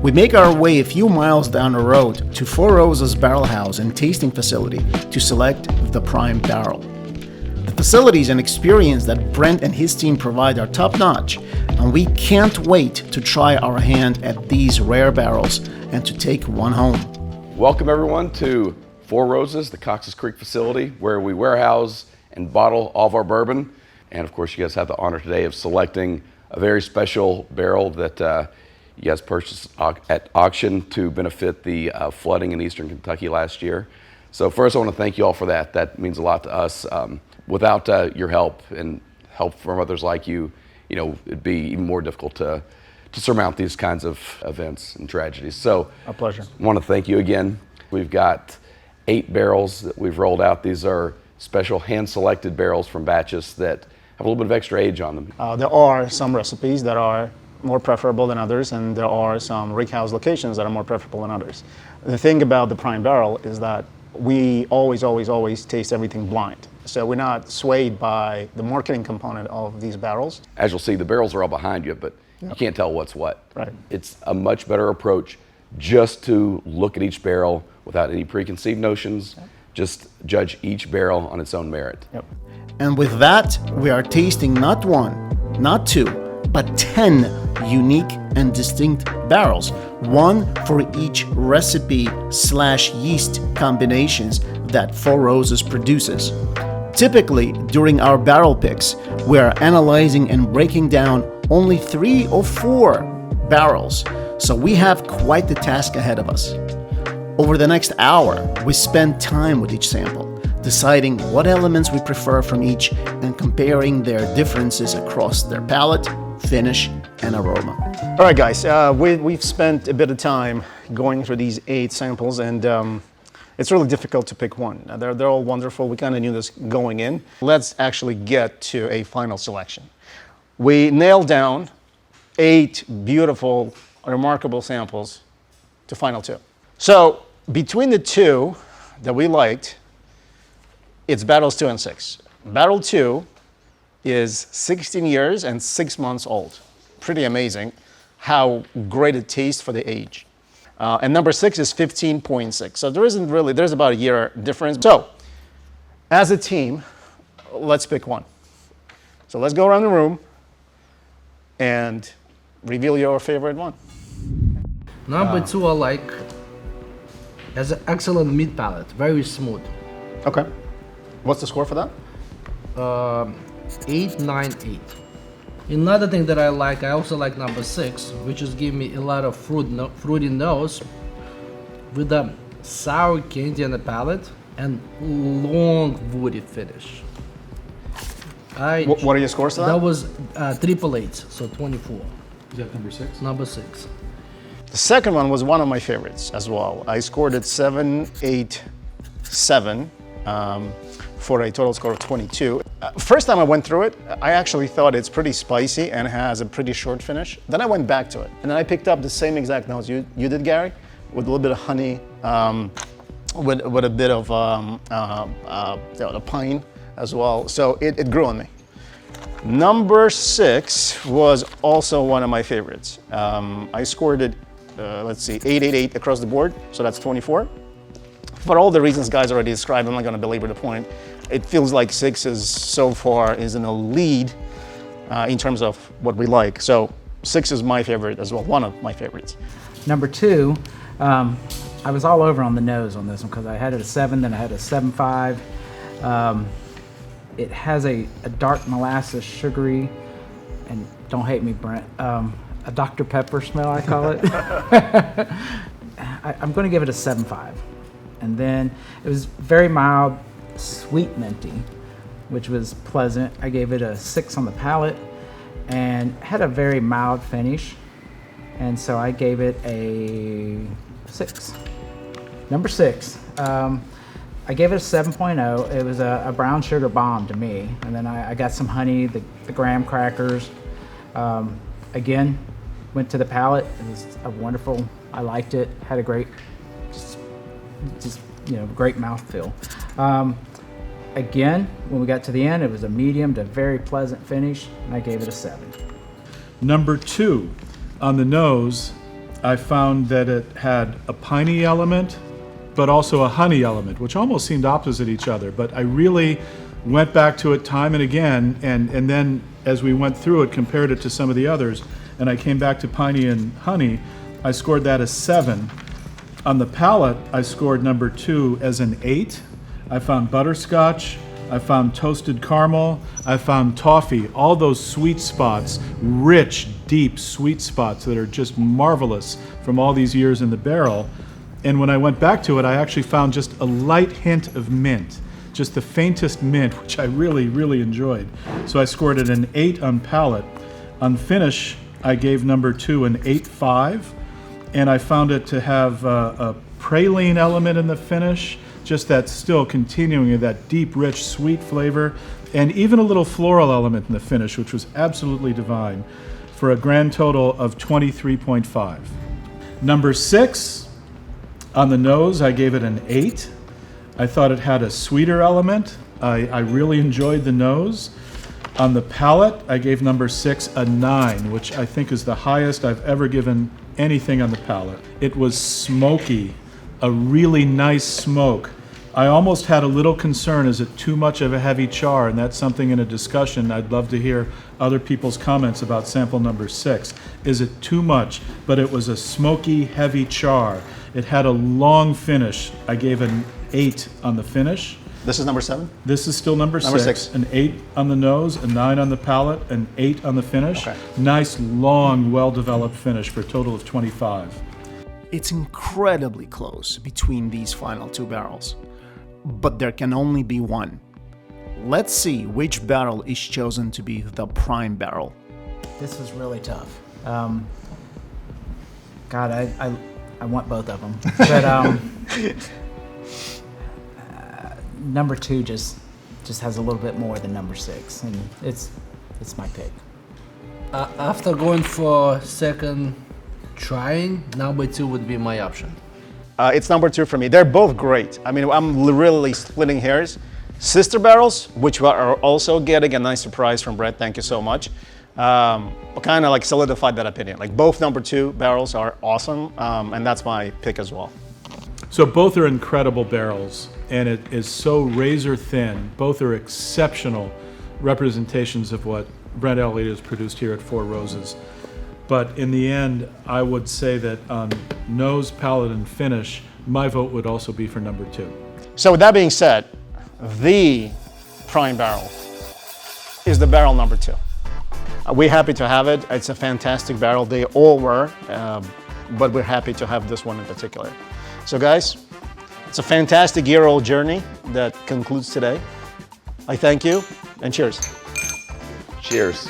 We make our way a few miles down the road to Four Roses Barrel House and Tasting Facility to select the prime barrel. The facilities and experience that Brent and his team provide are top-notch, and we can't wait to try our hand at these rare barrels and to take one home. Welcome everyone to Four Roses, the Cox's Creek facility, where we warehouse and bottle all of our bourbon. And of course, you guys have the honor today of selecting a very special barrel that you guys purchased at auction to benefit the flooding in eastern Kentucky last year. So first, I want to thank you all for that. That means a lot to us. Without your help and help from others like you, it'd be even more difficult to surmount these kinds of events and tragedies. So, a pleasure. I want to thank you again. We've got 8 barrels that we've rolled out. These are special hand-selected barrels from batches that have a little bit of extra age on them. There are some recipes that are more preferable than others, and there are some rickhouse locations that are more preferable than others. The thing about the prime barrel is that we always taste everything blind. So we're not swayed by the marketing component of these barrels. As you'll see, the barrels are all behind you, but you can't tell what's what. Right. It's a much better approach just to look at each barrel without any preconceived notions. Just judge each barrel on its own merit. Yep. And with that, we are tasting not 1, not 2, but 10 unique and distinct barrels, one for each recipe/yeast combinations that Four Roses produces. Typically, during our barrel picks, we are analyzing and breaking down only 3 or 4 barrels, so we have quite the task ahead of us. Over the next hour, we spend time with each sample, deciding what elements we prefer from each and comparing their differences across their palate, finish, and aroma. All right, guys, we've spent a bit of time going through these 8 samples, and it's really difficult to pick one. They're all wonderful. We kind of knew this going in. Let's actually get to a final selection. We nailed down 8 beautiful, remarkable samples to final 2. So between the 2 that we liked, it's barrels 2 and 6. Barrel 2 is 16 years and 6 months old. Pretty amazing how great it tastes for the age. And number 6 is 15.6. So there's about a year difference. So as a team, let's pick one. So let's go around the room and reveal your favorite one. Number 2 I like. Has an excellent meat palate, very smooth. Okay. What's the score for that? 898. Another thing that I like, I also like number 6, which is giving me a lot of fruity nose with a sour candy on the palate and long woody finish. What are your scores to that? That was 888, so 24. Is that number 6? Number 6. The second one was one of my favorites as well. I scored it 787 for a total score of 22. First time I went through it, I actually thought it's pretty spicy and has a pretty short finish. Then I went back to it, and then I picked up the same exact notes you did, Gary, with a little bit of honey, with a bit of the pine as well. So it grew on me. Number 6 was also one of my favorites. I scored it, 888 across the board, so that's 24. For all the reasons guys already described, I'm not going to belabor the point. It feels like 6 so far is in a lead in terms of what we like. So 6 is my favorite as well, one of my favorites. Number 2, I was all over on the nose on this one because I had it a 7, then I had a 7.5. It has a dark molasses, sugary, and don't hate me, Brent, a Dr. Pepper smell, I call it. I'm going to give it a 7.5. And then it was very mild, sweet minty, which was pleasant. I gave it a 6 on the palate and had a very mild finish. And so I gave it a 6. Number 6, I gave it a 7.0. It was a brown sugar bomb to me. And then I got some honey, the graham crackers. Again, went to the palate. It was a wonderful, I liked it. Had a great, great mouthfeel. Again, when we got to the end, it was a medium to very pleasant finish, and I gave it a 7. Number 2 on the nose I found that it had a piney element, but also a honey element, which almost seemed opposite each other. But I really went back to it time and again, and then as we went through it, compared it to some of the others, and I came back to piney and honey, I scored that a 7. On the palate, I scored number 2 as an 8. I found butterscotch, I found toasted caramel, I found toffee, all those sweet spots, rich, deep sweet spots that are just marvelous from all these years in the barrel. And when I went back to it, I actually found just a light hint of mint, just the faintest mint, which I really, really enjoyed. So I scored it an 8 on palate. On finish, I gave number 2 an 8.5, and I found it to have a praline element in the finish, just that still continuing of that deep, rich, sweet flavor, and even a little floral element in the finish, which was absolutely divine, for a grand total of 23.5. Number 6, on the nose, I gave it an 8. I thought it had a sweeter element. I really enjoyed the nose. On the palate, I gave number 6 a 9, which I think is the highest I've ever given anything on the palate. It was smoky, a really nice smoke. I almost had a little concern, is it too much of a heavy char? And that's something in a discussion I'd love to hear other people's comments about sample number 6. Is it too much? But it was a smoky, heavy char. It had a long finish. I gave an 8 on the finish. This is number 7? This is still number 6. An 8 on the nose, a 9 on the palate, an 8 on the finish. Okay. Nice, long, well-developed finish for a total of 25. It's incredibly close between these final 2 barrels, but there can only be one. Let's see which barrel is chosen to be the prime barrel. This was really tough. God, I want both of them. But number 2 just has a little bit more than number 6, and it's my pick. After going for second trying, number 2 would be my option. It's number 2 for me. They're both great. I mean, I'm really splitting hairs. Sister barrels, which are also getting a nice surprise from Brett. Thank you so much. Kind of like solidified that opinion. Like both number 2 barrels are awesome, and that's my pick as well. So both are incredible barrels, and it is so razor thin. Both are exceptional representations of what Brett Elliott has produced here at Four Roses. But in the end, I would say that on nose, palate, and finish, my vote would also be for number 2. So with that being said, the prime barrel is the barrel number 2. We're happy to have it. It's a fantastic barrel. They all were, but we're happy to have this one in particular. So guys, it's a fantastic year-old journey that concludes today. I thank you, and cheers. Cheers.